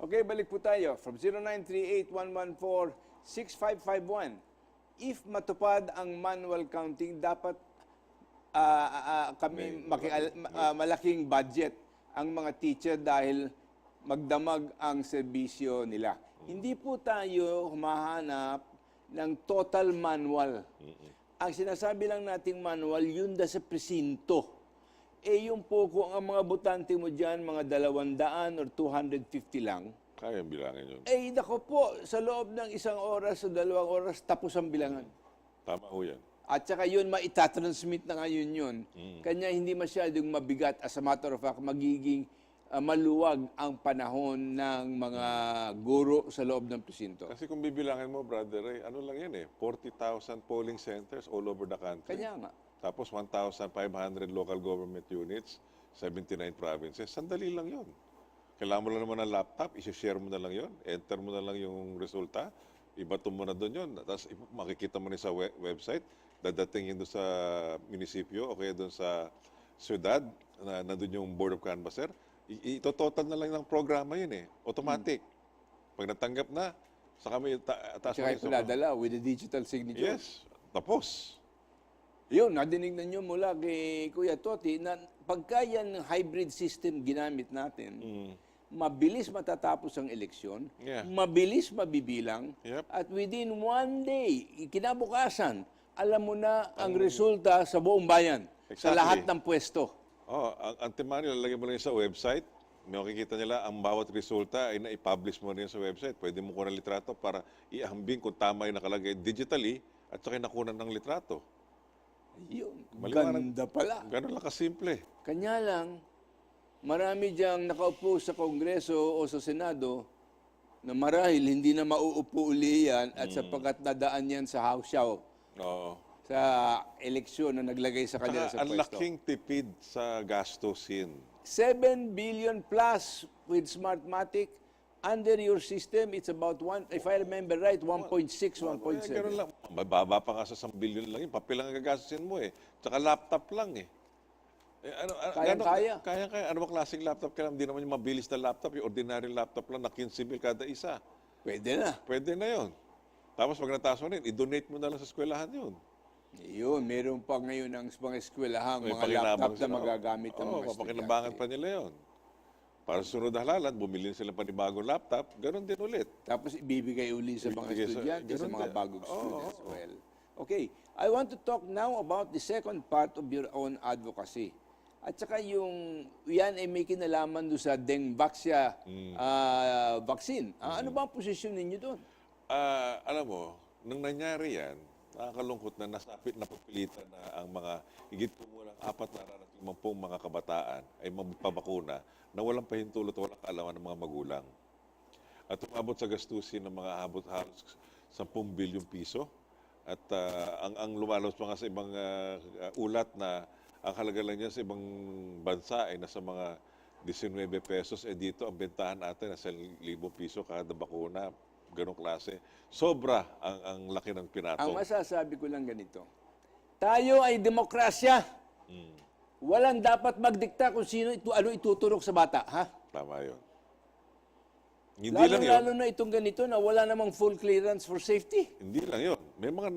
Okay, balik po tayo. From 0938-114-6551. If matupad ang manual counting, dapat malaking budget ang mga teacher dahil magdamag ang serbisyo nila. Hindi po tayo humahanap ng total manual. Ang sinasabi lang nating manual, yun sa presinto. Yung po kung ang mga botante mo dyan, mga 200 or 250 lang. Kaya bilangin yun. Nako po, sa loob ng 1 oras o 2 oras, tapos ang bilangan. Tama ho yan. At saka yun, maitatransmit na ngayon yun. Kanya hindi masyadong mabigat. As a matter of fact, magiging maluwag ang panahon ng mga guro sa loob ng presinto. Kasi kung bibilangin mo, brother Ray, ano lang yan 40,000 polling centers all over the country. Kanya nga. Tapos 1,500 local government units, 79 provinces. Sandali lang yun. Kailangan mo lang naman ng laptop, isi-share mo na lang yun, enter mo na lang yung resulta, ibato mo na doon yun. Tapos makikita mo na sa website, dadating yun doon sa munisipyo o kaya doon sa syudad, na nandun yung Board of Canvasser. Ito-total na lang ng programa yun Automatic. Pag natanggap na, saka may taas Tsaka ipaladala with the digital signature. Yes, tapos. Yun, nadinig na nyo mula kay Kuya Toti na pagka yan hybrid system ginamit natin, mabilis matatapos ang eleksyon, mabilis mabibilang, at within 1 day, kinabukasan, alam mo na ang resulta sa buong bayan, sa lahat ng pwesto. Ang temanyo, lalagyan mo lang sa website, may makikita nila ang bawat resulta ay na-publish mo rin sa website. Pwede mo kunan litrato para iahambing kung tama yung nakalagay digitally at saka nakunan ng litrato. Yun, ganda pala. Ganun lang kasimple. Kanya lang, marami diyang nakaupo sa Kongreso o sa Senado na marahil hindi na mauupo uli yan at sapagkat nadaan yan sa House Show. Sa eleksyon na naglagay sa kanila sa ang pwesto. laking tipid sa gastusin. 7 billion plus with Smartmatic. Under your system, it's about, if I remember right, 1.6, 1.7. Ganun lang. Mababa pa nga sa 1 billion lang yun. Papel lang ang gagastusin mo Tsaka laptop lang Kaya-kaya. Kaya. Ano ba klaseng laptop kaya? Hindi naman yung mabilis na laptop. Yung ordinary laptop lang na 15 mil kada isa. Pwede na. Pwede na yun. Tapos pag nataas mo na yun, i-donate mo na lang sa eskwelahan yun. Yun, meron pa ngayon ang mga eskwelahang mga laptop na magagamit ng mga estudyante. Papakinabangan pa nila yun. Para sa sunod na halalan, bumili sila pa ni bagong laptop, ganoon din ulit. Tapos ibibigay uli sa mga estudyante, sa mga bagong students as well. Okay, I want to talk now about the second part of your own advocacy. At saka yan ay may kinalaman doon sa Dengvaxia vaccine. Ano ba ang posisyon ninyo doon? Alam mo, nung nangyari yan, nakakalungkot na nasapit na pagpilitan na ang mga higit kumulang 450 mga kabataan ay magpabakuna na walang pahintulot, walang kaalaman ng mga magulang. At umabot sa gastusin ng mga halos 10 bilyong piso. At ang lumalabas pa nga sa ibang ulat na ang halaga lang niya sa ibang bansa ay nasa mga 19 pesos. Dito ang bentahan natin nasa 1,000 piso kada bakuna. Ganong klase. Sobra ang laki ng pinatong. Ang masasabi ko lang ganito, tayo ay demokrasya. Walang dapat magdikta kung ano ituturok sa bata, ha? Tama yun. Hindi lang yun. Lalo na itong ganito na wala namang full clearance for safety. Hindi lang yun. May mga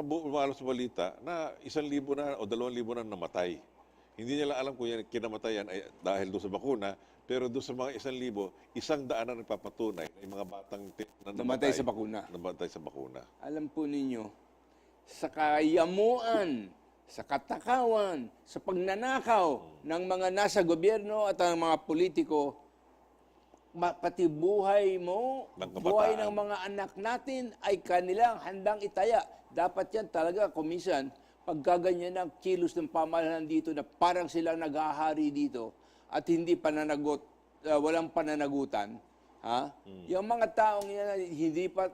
bumalos sa balita na 1,000 na o 2,000 na namatay. Hindi nila alam kung yan kinamatayan ay dahil doon sa bakuna, pero doon sa mga 1,000, 100 na nagpapatunay na yung mga batang na namatay sa bakuna. Namatay sa bakuna. Alam po ninyo, sa kayamuan, sa katakawan, sa pagnanakaw ng mga nasa gobyerno at ang mga politiko, pati buhay mo, buhay ng mga anak natin ay kanilang handang itaya. Dapat yan talaga, kuminsan, pagkaganyan ng kilos ng pamahalaan dito na parang silang naghahari dito at walang pananagutan, yung mga taong yan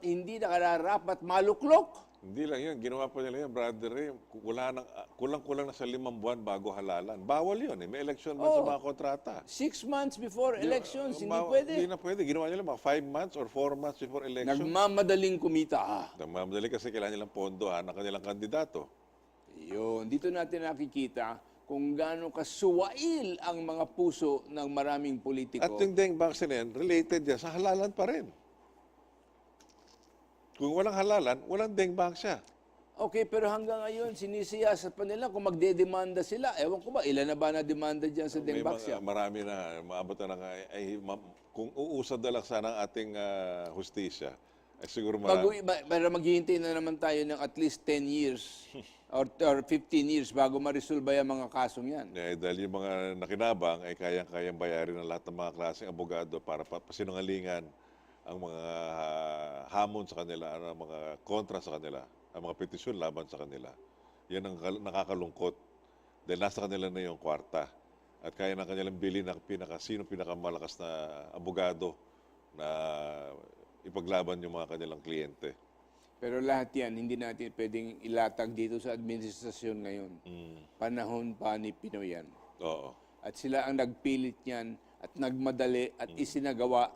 hindi nakararapat maluklok. Hindi lang yun. Ginawa pa nila yun, brother Ray. Kulang-kulang na sa 5 buwan bago halalan. Bawal yun May election man sa mga kontrata. 6 months before elections, hindi pwede. Hindi na pwede. Ginawa nila mga 5 months or 4 months before election. Nagmamadaling kumita. Nagmamadaling kasi kailangan nilang pondo, ng kanilang kandidato. Yun. Dito natin nakikita kung gaano kasuwail ang mga puso ng maraming politiko. At yung dengue vaccine na yan, related yan sa halalan pa rin. Kung walang halalan, walang dengue vaccine. Okay, pero hanggang ngayon, sinisiyasat pa nila kung magdedemanda sila. Ewan ko ba, ilan na ba na demanda dyan sa May Dengbaksya? marami na, maabot na nga, kung uusad na lang sana ang ating hustisya, ay siguro marami. Pero maghihintay na naman tayo ng at least 10 years or 15 years bago ma-resolve yung mga kasong yan. Dahil yung mga nakinabang ay kayang-kayang bayarin ng lahat ng mga klaseng abogado para pasinungalingan ang mga hamon sa kanila, ang mga kontra sa kanila, ang mga petisyon laban sa kanila. Yan ang nakakalungkot. Dahil nasa kanila na yung kwarta. At kaya na kanilang bilhin ang sino pinakamalakas na abogado na ipaglaban yung mga kanilang kliyente. Pero lahat yan, hindi natin pwedeng ilatag dito sa administrasyon ngayon. Panahon pa ni Pinoy yan. Oo. At sila ang nagpilit niyan at nagmadali at isinagawa.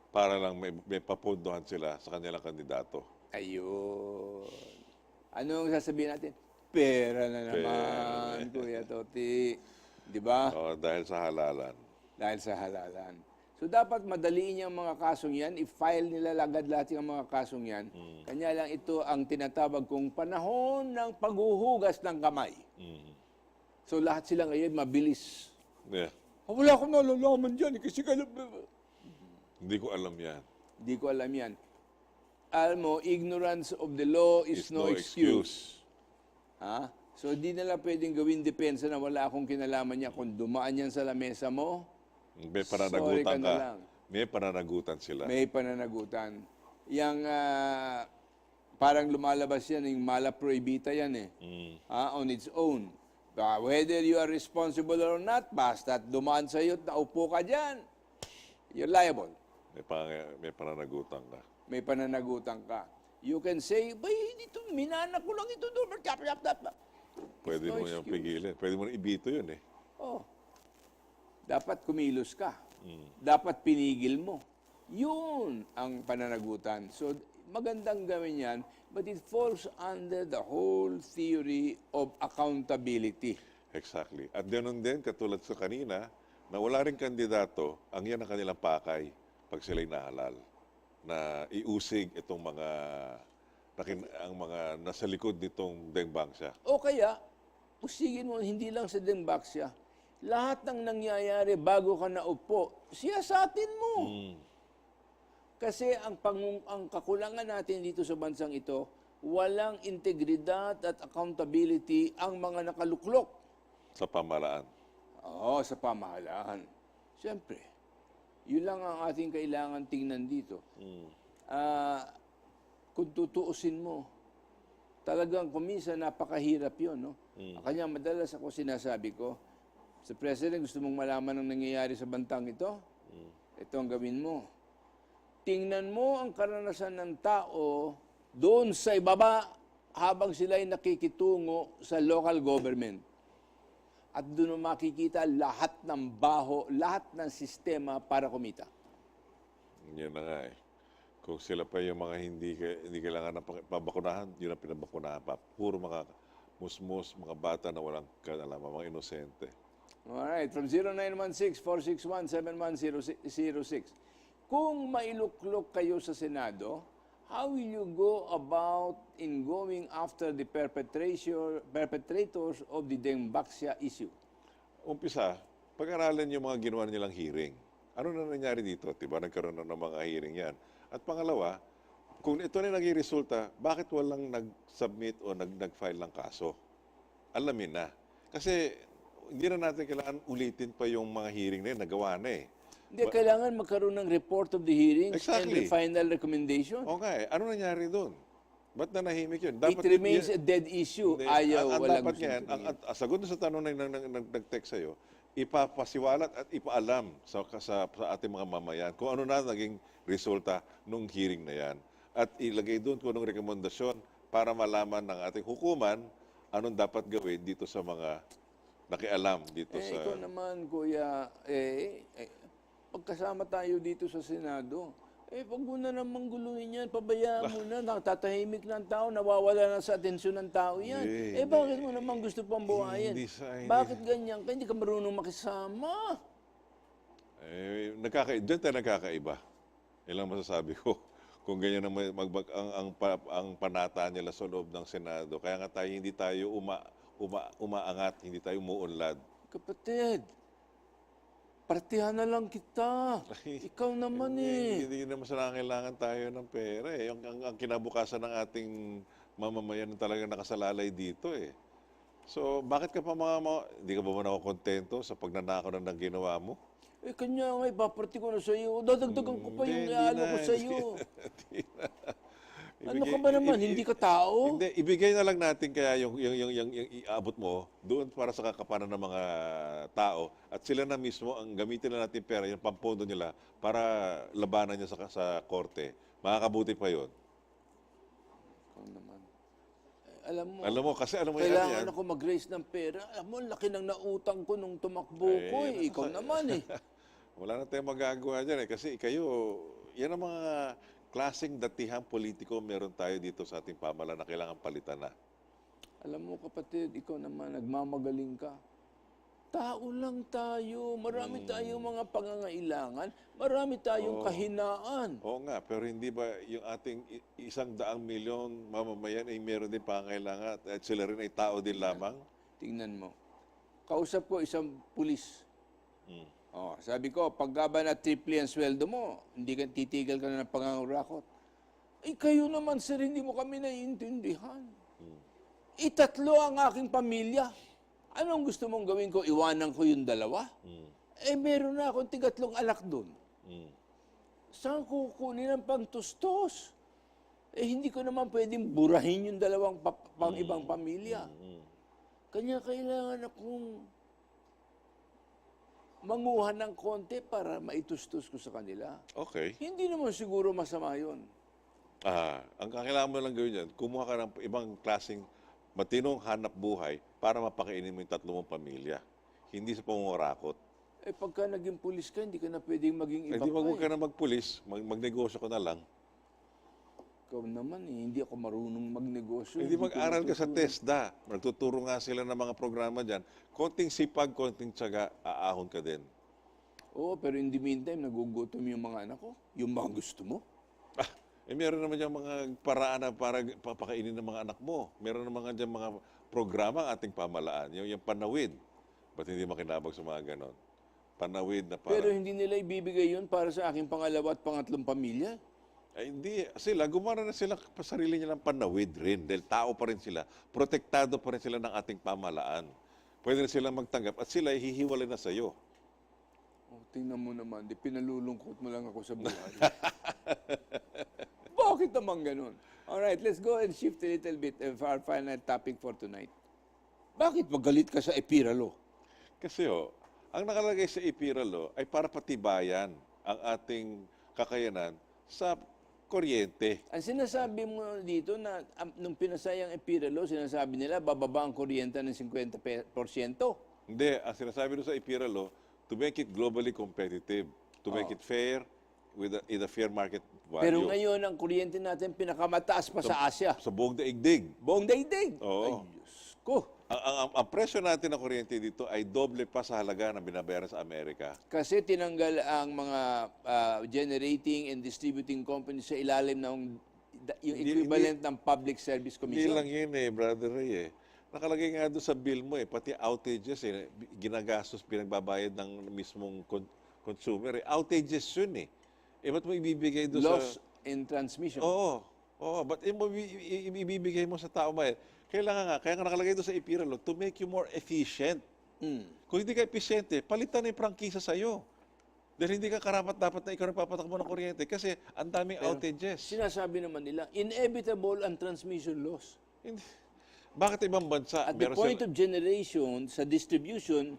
Para lang may papundohan sila sa kanilang kandidato. Ayun. Ano ang sasabihin natin? Pera na naman, Kuya Toti. Di ba? Oo, dahil sa halalan. Dahil sa halalan. So dapat madaliin yung mga kasong yan, i-file nila agad lahat yung mga kasong yan. Kanya lang ito ang tinatawag kong panahon ng paghuhugas ng kamay. So lahat sila ngayon mabilis. Yeah. Wala akong nalalaman dyan, kasi Hindi ko alam yan. Hindi ko alam yan. Alam mo, ignorance of the law is no excuse. Ha? So di nila pwedeng gawin depensa na wala akong kinalaman niya. Kung dumaan yan sa lamesa mo, May sorry pananagutan ka na ka. lang. May pananagutan sila. May pananagutan. Yang parang lumalabas yan, yung mala prohibita yan eh. On its own. Whether you are responsible or not, basta dumaan sa iyo at naupo ka dyan, you're liable. May pananagutan ka. May pananagutan ka. You can say, bay, dito, minana ko lang ito doon. Pwede mo yung pigilin. Pwede mo ibito yun eh. Oh. Dapat kumilos ka. Dapat pinigil mo. Yun ang pananagutan. So, magandang gawin yan, but it falls under the whole theory of accountability. Exactly. At ganoon din, katulad sa kanina, na wala rin kandidato, ang yan ang kanilang pakay pag sila'y nahalal. Na iusig itong mga ang mga nasa likod nitong Dengbangsya. O kaya, usigin mo, hindi lang sa Dengbaksya, lahat ng nangyayari bago ka naupo, siyasatin mo. Kasi ang kakulangan natin dito sa bansang ito, walang integridad at accountability ang mga nakaluklok. Sa pamahalaan. Oo, sa pamahalaan. Siyempre, yun lang ang ating kailangan tingnan dito. Kung tutuusin mo, talagang kumisa napakahirap yun. No? Kanya madalas ako sinasabi ko, sa President, gusto mong malaman ang nangyayari sa bantang ito? Ito ang gawin mo. Tingnan mo ang karanasan ng tao doon sa ibaba habang sila'y nakikitungo sa local government. At doon mo makikita lahat ng baho, lahat ng sistema para kumita. Yan na nga eh. Kung sila pa yung mga hindi kailangan ng pabakunahan, yun ang pinabakunahan pa. Puro mga musmus, mga bata na walang kanalaman, mga inosente. Alright, from 0916-461-7106. Kung mailuklok kayo sa Senado, how will you go about in going after the perpetrators of the Dengbaksya issue? Umpisa, pag-aralan yung mga ginawa nilang hearing. Ano na nangyari dito? Diba? Nagkaroon na ng mga hearing yan. At pangalawa, kung ito na naging resulta, bakit walang nag-submit o nag-file ng kaso? Alamin na. Kasi hindi na natin kailangan ulitin pa yung mga hearing na yun. Nagawa na eh. Hindi, kailangan magkaroon ng report of the hearings Exactly. and the final recommendation. Okay, ano nangyari doon? Ba't nanahimik yun? It remains a dead issue. Hindi. Ayaw, ang walang dapat gusto yan, ang sagot sa tanong na nag-text sa'yo, ipapasiwalat at ipaalam sa ating mga mamayan kung ano na naging resulta nung hearing na yan. At ilagay doon kung anong rekomendasyon para malaman ng ating hukuman anong dapat gawin dito sa mga nakialam dito sa... Ikaw naman, Kuya, pagkasama tayo dito sa Senado, Wag mo na namang guluhin yan. Pabayaan mo na. Natatahimik na ang tao. Nawawala na sa atensyon ng tao yan. Hindi, Bakit mo naman gusto pang buhayin? hindi. Bakit ganyan ka? Hindi ka marunong makisama. Diyan tayo nagkakaiba. Yan lang masasabi ko. Kung ganyan ang, ang panata nila sa loob ng Senado. Kaya nga tayo, hindi tayo umaangat, hindi tayo umuunlad. Kapatid, partihan na lang kita. Ikaw naman Hindi naman sa nangangailangan tayo ng pera eh. Ang kinabukasan ng ating mamamayan talaga nakasalalay dito eh. So, bakit ka pa hindi ka ba nakokontento sa pagnanakaw ng ginawa mo? Kanya nga, ipaparti ko na sa iyo. Dadagdagan ko pa yung ialo ko sa iyo. Ano ka ba naman? Hindi ka tao? Hindi, ibigay na lang natin kaya yung iabot mo doon para sa kakapanan ng mga tao at sila na mismo ang gamitin na natin pera, yung pampondo nila para labanan niya sa korte. Makakabuti pa yon. Ikaw naman. Alam mo, kasi alam mo kailangan yan. ako mag-raise ng pera. Alam mo, laki ng nautang ko nung tumakbo ko eh. Ikaw naman eh. Wala na tayong magagawa dyan eh. Kasi kayo, yan ang mga klaseng datihang politiko meron tayo dito sa ating pamahalaan na kailangan palitan na. Alam mo kapatid, ikaw naman, nagmamagaling ka. Tao lang tayo. Marami tayong mga pangangailangan. Marami tayong kahinaan. Oo nga, pero hindi ba yung ating 100 milyon mamamayan ay meron din pangangailangan at sila rin ay tao din lamang? Tingnan mo. Kausap ko isang pulis. Sabi ko, pagka ba na triple ang sweldo mo, hindi ka titigil ka na ng pangangurakot. Kayo naman sir, hindi mo kami naiintindihan. Itatlo ang aking pamilya. Anong gusto mong gawin ko? Iwanan ko yung dalawa? Meron na akong tigatlong anak doon. Saan kukunin ang pangtustos? Hindi ko naman pwedeng burahin yung dalawang ibang pamilya. Kanya kailangan akong manguha ng konti para maitustos ko sa kanila. Okay. Hindi naman siguro masama yun. Ang kailangan mo lang gawin dyan, kumuha ka ng ibang klaseng matinong hanap buhay para mapakainin mo yung 3 mong pamilya. Hindi sa pangungurakot. Pagka naging pulis ka, hindi ka na pwedeng maging iba Hindi pa wag ka na magpulis, magnegosyo ka na lang. Ikaw naman hindi ako marunong magnegosyo. Hindi ko mag-aral ka sa natutunan. TESDA. Nagtuturo nga sila ng mga programa dyan. Konting sipag, konting tiyaga, aahon ka din. Oo, pero in the meantime, nagugutom yung mga anak ko. Yung mga gusto mo. Meron naman dyan mga paraan na para papakainin ng mga anak mo. Meron naman dyan mga programa ang ating pamalaan. Yung panawid. Ba't hindi makinabag sa mga ganon? Panawid na para... Pero hindi nila ibibigay yun para sa aking pangalawa at pangatlong pamilya. Hindi. Sila, gumana na sila sa sarili nila ng panawid rin. Dahil tao pa rin sila. Protektado pa rin sila ng ating pamalaan. Pwede na silang magtanggap at sila hihiwalay na sa'yo. Tingnan mo naman, pinalulungkot mo lang ako sa buhay. Bakit naman ganun? Alright, let's go and shift a little bit of our final topic for tonight. Bakit magalit ka sa EPIRA Law? Kasi ang nakalagay sa EPIRA Law ay para patibayan ang ating kakayanan sa kuryente. Ang sinasabi mo dito na nung pinasayang EPIRA Law, sinasabi nila bababa ang kuryente ng 50%. Hindi, ang sinasabi doon sa EPIRA Law, to make it globally competitive, to make it fair with in a fair market value. Pero ngayon, ang kuryente natin pinakamataas pa sa Asia. Sa buong daigdig. Buong daigdig. Oo. Ay, Diyos ko. Ang presyo natin ng kuryente dito ay doble pa sa halaga na binabayaran sa Amerika. Kasi tinanggal ang mga generating and distributing companies sa ilalim ng yung equivalent ng Public Service Hindi Commission. lang yun Brother Ray Nakalagay nga doon sa bill mo pati outages ginagastos, pinagbabayad ng mismong consumer Outages yun ba't mo ibibigay doon Loss in transmission. Oo. Ba't mo ibibigay mo sa tao ba kaya nga nakalagay doon sa EPIRA Law to make you more efficient. Kung hindi ka efficient, palitan na yung prangkisa sa'yo. Dahil hindi ka karapat dapat na ikaw nagpapatakbo ng kuryente kasi ang daming outages. Sinasabi naman nila, inevitable ang transmission loss. Hindi. Bakit ibang bansa? At the point of generation, sa distribution,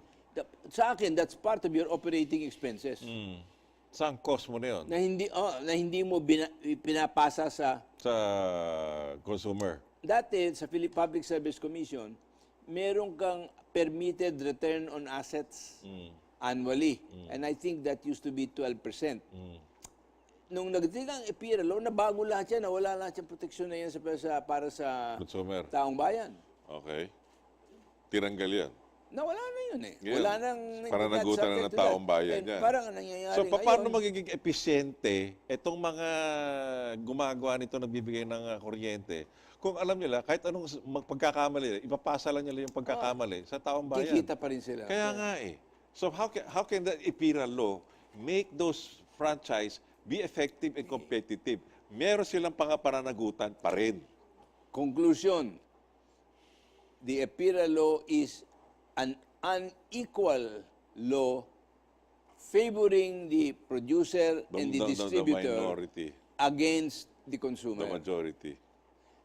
sa akin, that's part of your operating expenses. Saan cost mo na yun? Na hindi mo pinapasa sa... Sa consumer. Dati, sa Public Service Commission, meron kang permitted return on assets annually. And I think that used to be 12%. nung nagdating ang EPIRA law, nabago lahat yan, nawala lahat yung proteksyon na yan para sa Consumer. taong bayan. Okay. Tiranggal yan. Nawala na yun eh. Ngayon, Wala nang... pananagutan na ng taong bayan yan. Parang ang nangyayari So, paano ngayon, magiging episyente itong mga gumagawa nito, nagbibigay ng kuryente? Kung alam nila, kahit anong pagkakamali, ipapasa lang nila yung pagkakamali sa taong bayan. kikita pa rin sila. Kaya nga eh. So, how can the EPIRA law make those franchise be effective and competitive? Meron silang pananagutan pa rin. Conclusion, the EPIRA law is an unequal law favoring the producer and the distributor minority, against the the consumer. majority.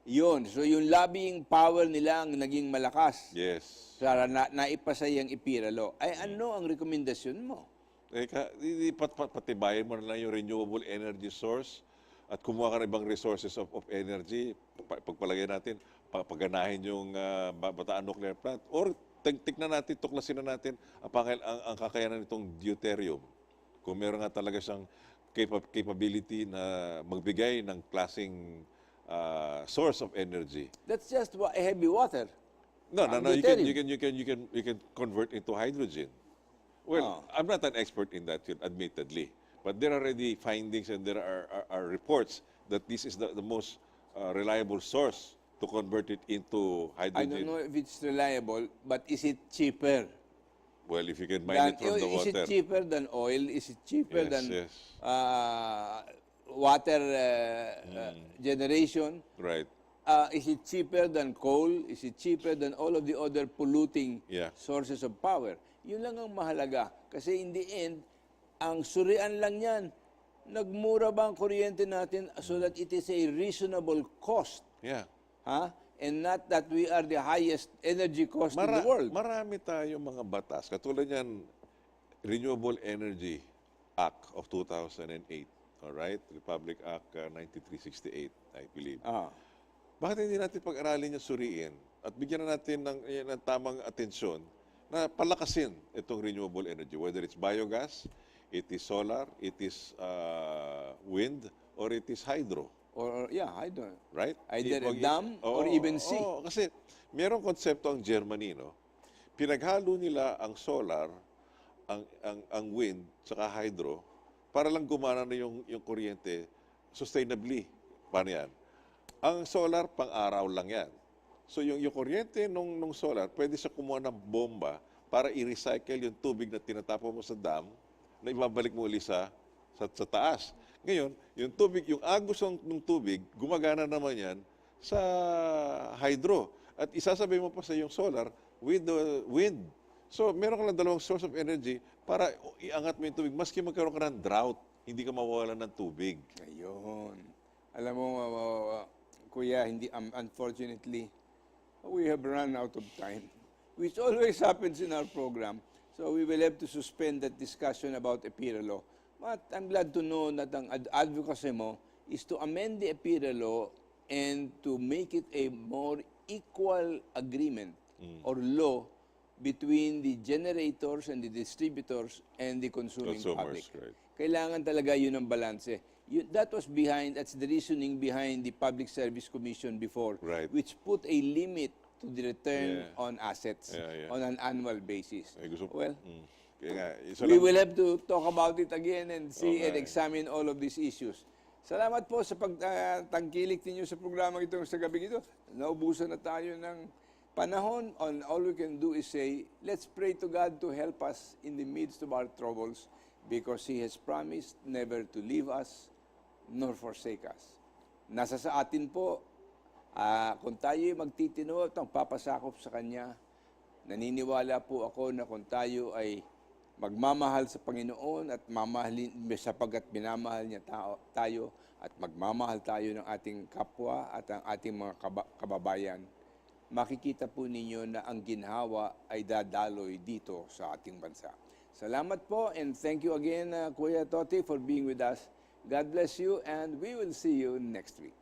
Yun. So yung lobbying power nila ang naging malakas. Yes. Para naipasa yung EPIRA law. Ay ano ang rekomendasyon mo? Patibayin mo na lang yung renewable energy source at kumuha ka ng ibang resources of energy. Pagpalagay natin, paganahin yung Bataan Nuclear Plant. Or tignan natin, tuklasin na natin ang kakayanan nitong deuterium. Kung meron nga talaga siyang capability na magbigay ng klaseng source of energy. That's just heavy water. No. Deuterium. You can convert into hydrogen. Well, I'm not an expert in that field, admittedly, but there are already findings and there are reports that this is the most reliable source to convert it into I hydrogen. don't know if it's reliable, but is it cheaper? Well, if you can mine it from the Is water. it cheaper than oil? Is it cheaper Yes, than yes. water generation? Right. Is it cheaper than coal? Is it cheaper than all of the other polluting Yeah. sources of power? Yun lang ang mahalaga. Kasi in the end, ang surian lang yan, nagmura ba ang kuryente natin so that it is a reasonable cost? Yeah. Ha? And not that we are the highest energy cost in the world. Marami tayong mga batas. Katulad yan, Renewable Energy Act of 2008. All right? Republic Act 9368, I believe. Bakit hindi natin pag-aralin yung suriin at bigyan na natin ng tamang atensyon na palakasin itong renewable energy, whether it's biogas, it is solar, it is wind, or it is hydro. Or hydro. Right? Either a dam or even sea. Kasi merong konsepto ang Germany, no? Pinaghalo nila ang solar, ang wind, saka hydro, para lang gumana na yung kuryente sustainably. Paano yan? Ang solar, pang-araw lang yan. So yung kuryente nung solar, pwede siya kumuha ng bomba para i-recycle yung tubig na tinatapon mo sa dam na ibabalik mo uli sa taas. Ngayon, yung agos ng tubig, gumagana naman yan sa hydro. At isasabay mo pa sa yung solar with the wind. So meron ka lang dalawang source of energy para iangat mo yung tubig. Maski magkaroon ka ng drought, hindi ka mawawalan ng tubig. Ayun. Alam mo, Kuya, unfortunately, we have run out of time, which always happens in our program. So we will have to suspend that discussion about EPIRA law. But I'm glad to know that ang advocacy mo is to amend the EPIRA law and to make it a more equal agreement or law between the generators and the distributors and the consuming public. Consumers, right. Kailangan talaga yun ang balanse. That's the reasoning behind the Public Service Commission before, Right. which put a limit to the return Yeah. on assets Yeah. on an annual basis. Well, Kaya nga, isa we lang- will have to talk about it again and see and Okay. examine all of these issues. Salamat po sa pagtangkilik ninyo sa programa itong sa gabi ito. Naubusan na tayo ng panahon. All we can do is say, let's pray to God to help us in the midst of our troubles because He has promised never to leave us nor forsake us. Nasa sa atin po, kung tayo'y magtitino at magpapasakop sa Kanya, naniniwala po ako na kung tayo ay magmamahal sa Panginoon at mamahalin sapagkat minamahal niya tayo at magmamahal tayo ng ating kapwa at ang ating mga kababayan, makikita po ninyo na ang ginhawa ay dadaloy dito sa ating bansa. Salamat po and thank you again, Kuya Toti, for being with us. God bless you and we will see you next week.